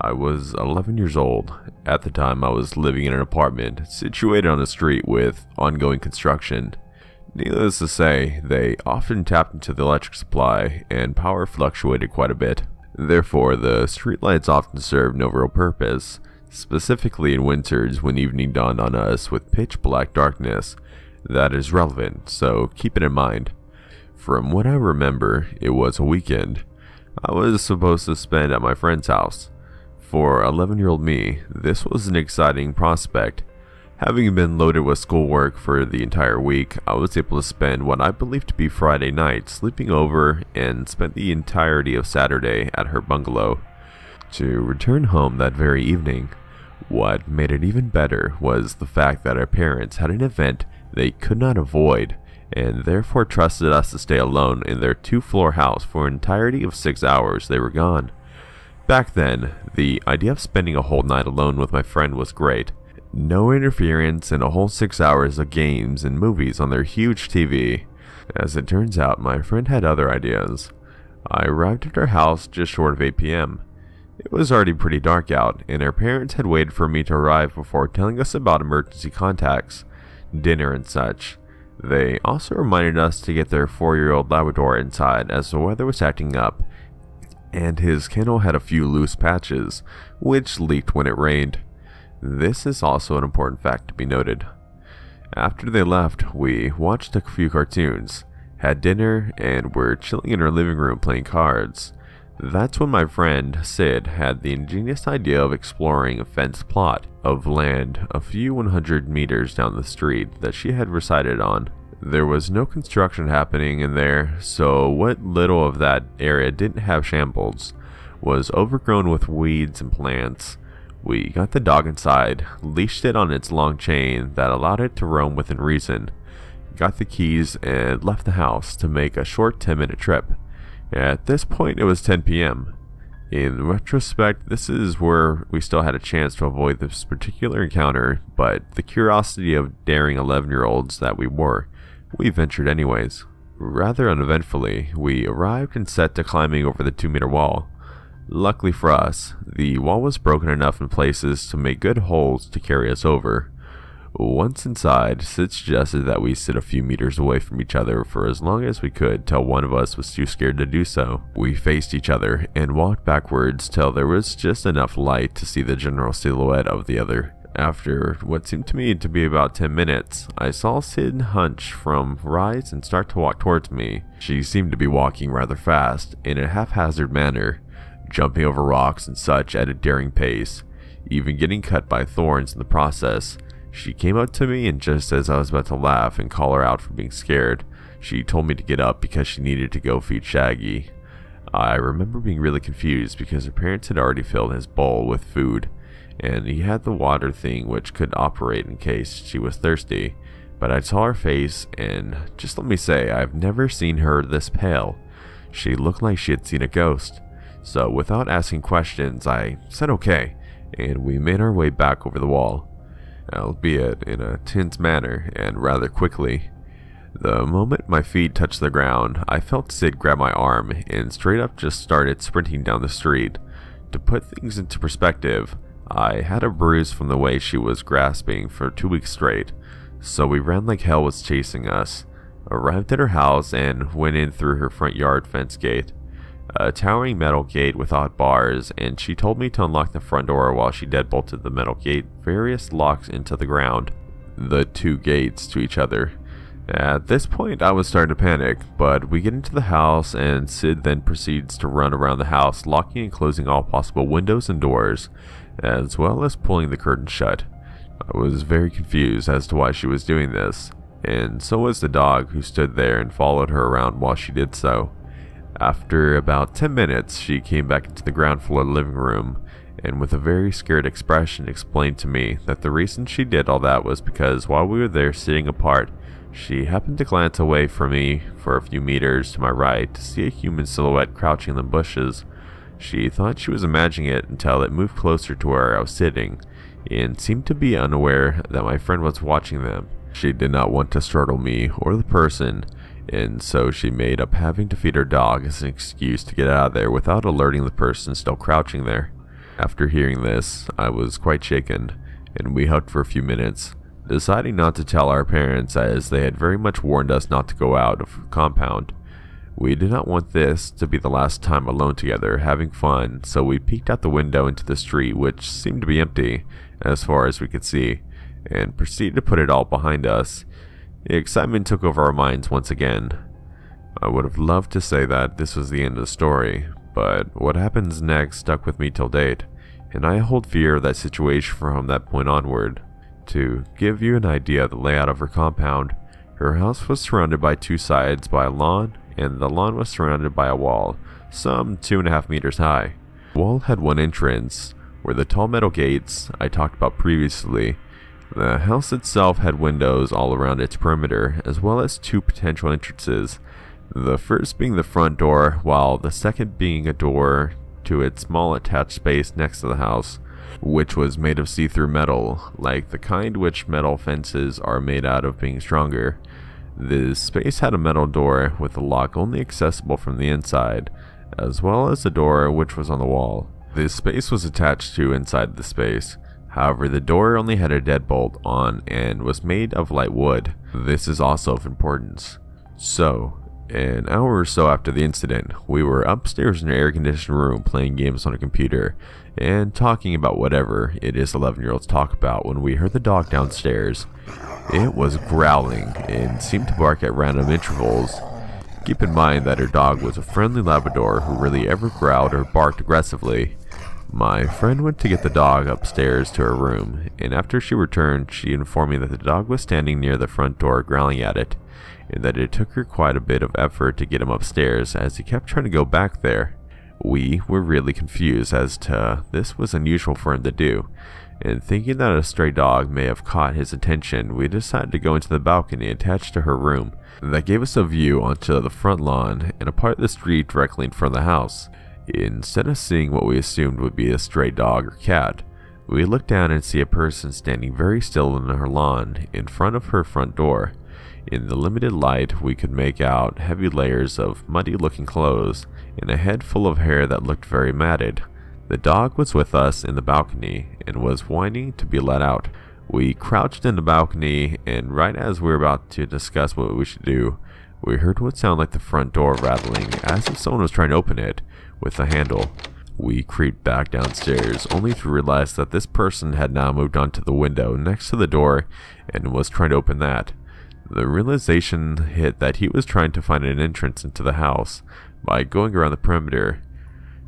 I was 11 years old. At the time, I was living in an apartment situated on a street with ongoing construction. Needless to say, they often tapped into the electric supply, and power fluctuated quite a bit. Therefore, the streetlights often served no real purpose, specifically in winters when evening dawned on us with pitch black darkness. That is relevant, so keep it in mind. From what I remember, it was a weekend. I was supposed to spend at my friend's house. For 11-year-old me, this was an exciting prospect. Having been loaded with schoolwork for the entire week, I was able to spend what I believed to be Friday night sleeping over and spent the entirety of Saturday at her bungalow, to return home that very evening. What made it even better was the fact that our parents had an event they could not avoid, and therefore trusted us to stay alone in their 2-floor house for an entirety of 6 hours they were gone. Back then, the idea of spending a whole night alone with my friend was great. No interference and a whole 6 hours of games and movies on their huge TV. As it turns out, my friend had other ideas. I arrived at her house just short of 8 p.m. It was already pretty dark out, and her parents had waited for me to arrive before telling us about emergency contacts, dinner and such. They also reminded us to get their 4-year-old Labrador inside as the weather was acting up, and his kennel had a few loose patches, which leaked when it rained. This is also an important fact to be noted. After they left, we watched a few cartoons, had dinner, and were chilling in our living room playing cards. That's when my friend, Sid, had the ingenious idea of exploring a fenced plot of land a few 100 meters down the street that she had resided on. There was no construction happening in there, so what little of that area didn't have shambles was overgrown with weeds and plants. We got the dog inside, leashed it on its long chain that allowed it to roam within reason, got the keys, and left the house to make a short 10-minute trip. At this point, it was 10 p.m. In retrospect, this is where we still had a chance to avoid this particular encounter, but the curiosity of daring 11-year-olds that we were, we ventured anyways. Rather uneventfully, we arrived and set to climbing over the 2-meter wall. Luckily for us, the wall was broken enough in places to make good holes to carry us over. Once inside, Sid suggested that we sit a few meters away from each other for as long as we could till one of us was too scared to do so. We faced each other and walked backwards till there was just enough light to see the general silhouette of the other. After what seemed to me to be about 10 minutes, I saw Sid hunch from rise and start to walk towards me. She seemed to be walking rather fast, in a haphazard manner, jumping over rocks and such at a daring pace, even getting cut by thorns in the process. She came up to me, and just as I was about to laugh and call her out for being scared, she told me to get up because she needed to go feed Shaggy. I remember being really confused because her parents had already filled his bowl with food, and he had the water thing which could operate in case she was thirsty. But I saw her face, and just let me say, I've never seen her this pale. She looked like she had seen a ghost. So without asking questions, I said okay, and we made our way back over the wall, albeit in a tense manner and rather quickly. The moment my feet touched the ground, I felt Sid grab my arm and straight up just started sprinting down the street. To put things into perspective, I had a bruise from the way she was grasping for 2 weeks straight, so we ran like hell was chasing us, arrived at her house, and went in through her front yard fence gate. A towering metal gate with odd bars, and she told me to unlock the front door while she deadbolted the metal gate various locks into the ground, the two gates to each other. At this point, I was starting to panic, but we get into the house, and Sid then proceeds to run around the house, locking and closing all possible windows and doors, as well as pulling the curtains shut. I was very confused as to why she was doing this, and so was the dog, who stood there and followed her around while she did so. After about 10 minutes, she came back into the ground floor living room, and with a very scared expression explained to me that the reason she did all that was because while we were there sitting apart, she happened to glance away from me for a few meters to my right to see a human silhouette crouching in the bushes. She thought she was imagining it until it moved closer to where I was sitting, and seemed to be unaware that my friend was watching them. She did not want to startle me or the person, and so she made up having to feed her dog as an excuse to get out of there without alerting the person still crouching there. After hearing this, I was quite shaken, and we hugged for a few minutes, deciding not to tell our parents as they had very much warned us not to go out of the compound. We did not want this to be the last time alone together having fun, so we peeked out the window into the street, which seemed to be empty as far as we could see, and proceeded to put it all behind us. The excitement took over our minds once again. I would have loved to say that this was the end of the story, but what happens next stuck with me till date, and I hold fear of that situation from that point onward. To give you an idea of the layout of her compound, her house was surrounded by two sides by a lawn, and the lawn was surrounded by a wall, some 2.5 meters high. The wall had one entrance, where the tall metal gates I talked about previously. The house itself had windows all around its perimeter, as well as two potential entrances, the first being the front door, while the second being a door to its small attached space next to the house, which was made of see-through metal, like the kind which metal fences are made out of being stronger. The space had a metal door with a lock only accessible from the inside, as well as a door which was on the wall. This space was attached to inside the space. However, the door only had a deadbolt on and was made of light wood. This is also of importance. So, an hour or so after the incident, we were upstairs in an air-conditioned room playing games on a computer and talking about whatever it is 11-year-olds talk about when we heard the dog downstairs. It was growling and seemed to bark at random intervals. Keep in mind that her dog was a friendly Labrador who rarely ever growled or barked aggressively. My friend went to get the dog upstairs to her room, and after she returned, she informed me that the dog was standing near the front door growling at it, and that it took her quite a bit of effort to get him upstairs as he kept trying to go back there. We were really confused as to this was unusual for him to do, and thinking that a stray dog may have caught his attention, we decided to go into the balcony attached to her room that gave us a view onto the front lawn and a part of the street directly in front of the house. Instead of seeing what we assumed would be a stray dog or cat, we looked down and see a person standing very still in her lawn in front of her front door. In the limited light, we could make out heavy layers of muddy-looking clothes and a head full of hair that looked very matted. The dog was with us in the balcony and was whining to be let out. We crouched in the balcony, and right as we were about to discuss what we should do, we heard what sounded like the front door rattling as if someone was trying to open it with a handle. We creeped back downstairs, only to realize that this person had now moved onto the window next to the door and was trying to open that. The realization hit that he was trying to find an entrance into the house by going around the perimeter.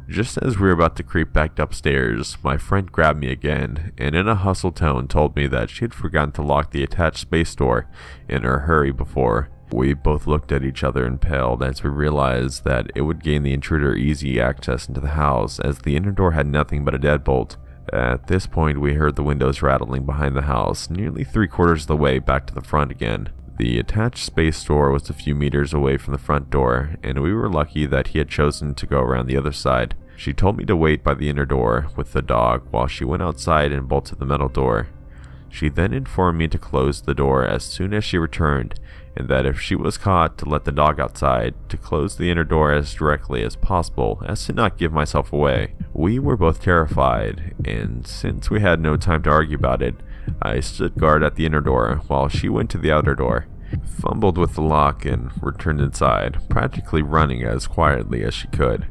Just as we were about to creep back upstairs, my friend grabbed me again, and in a hustle tone told me that she had forgotten to lock the attached space door in her hurry before. We both looked at each other and paled as we realized that it would gain the intruder easy access into the house, as the inner door had nothing but a deadbolt. At this point, we heard the windows rattling behind the house, nearly 3/4 of the way back to the front again. The attached space door was a few meters away from the front door, and we were lucky that he had chosen to go around the other side. She told me to wait by the inner door with the dog while she went outside and bolted the metal door. She then informed me to close the door as soon as she returned, and that if she was caught, to let the dog outside, to close the inner door as directly as possible as to not give myself away. We were both terrified, and since we had no time to argue about it, I stood guard at the inner door while she went to the outer door, fumbled with the lock, and returned inside, practically running as quietly as she could.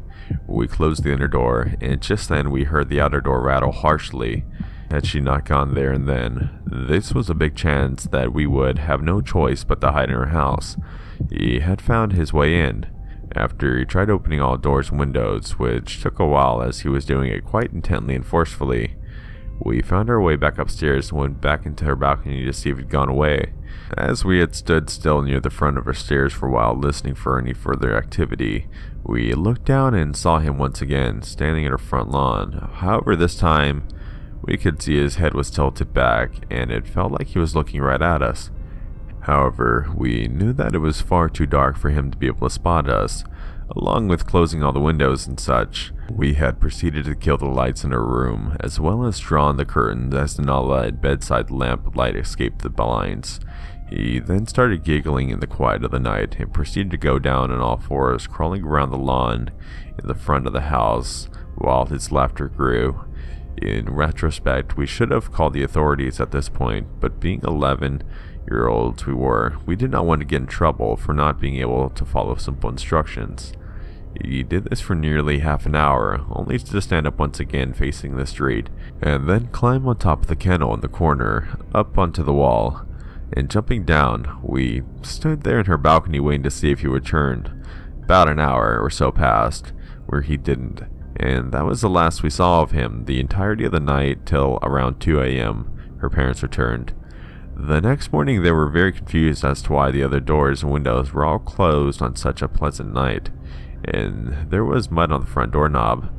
We closed the inner door, and just then we heard the outer door rattle harshly. Had she not gone there and then, this was a big chance that we would have no choice but to hide in her house. He had found his way in. After he tried opening all doors and windows, which took a while as he was doing it quite intently and forcefully, we found our way back upstairs and went back into her balcony to see if he'd gone away. As we had stood still near the front of her stairs for a while listening for any further activity, we looked down and saw him once again, standing at her front lawn. However, this time, we could see his head was tilted back, and it felt like he was looking right at us. However, we knew that it was far too dark for him to be able to spot us. Along with closing all the windows and such, we had proceeded to kill the lights in her room, as well as drawn the curtains as the not-lighted bedside lamp light escaped the blinds. He then started giggling in the quiet of the night and proceeded to go down on all fours, crawling around the lawn in the front of the house while his laughter grew. In retrospect, we should have called the authorities at this point, but being 11-year-olds we did not want to get in trouble for not being able to follow simple instructions. He did this for nearly half an hour, only to stand up once again facing the street, and then climb on top of the kennel in the corner, up onto the wall. And jumping down, we stood there in her balcony waiting to see if he would turn. About an hour or so passed, where he didn't, and that was the last we saw of him the entirety of the night till around 2 a.m. her parents returned. The next morning they were very confused as to why the other doors and windows were all closed on such a pleasant night, and there was mud on the front doorknob.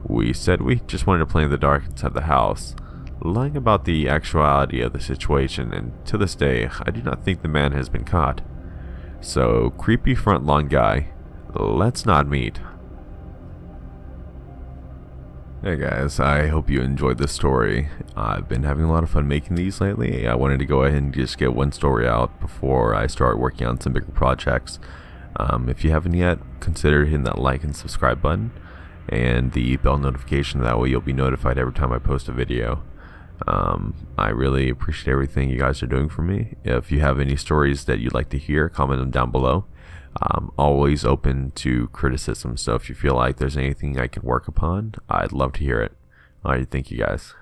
We said we just wanted to play in the dark inside the house, lying about the actuality of the situation, and to this day I do not think the man has been caught. So, creepy front lawn guy, let's not meet. Hey guys, I hope you enjoyed this story. I've been having a lot of fun making these lately. I wanted to go ahead and just get one story out before I start working on some bigger projects. If you haven't yet, consider hitting that like and subscribe button and the bell notification. That way you'll be notified every time I post a video. I really appreciate everything you guys are doing for me. If you have any stories that you'd like to hear, comment them down below. I'm always open to criticism, so if you feel like there's anything I can work upon, I'd love to hear it. Alright, thank you guys.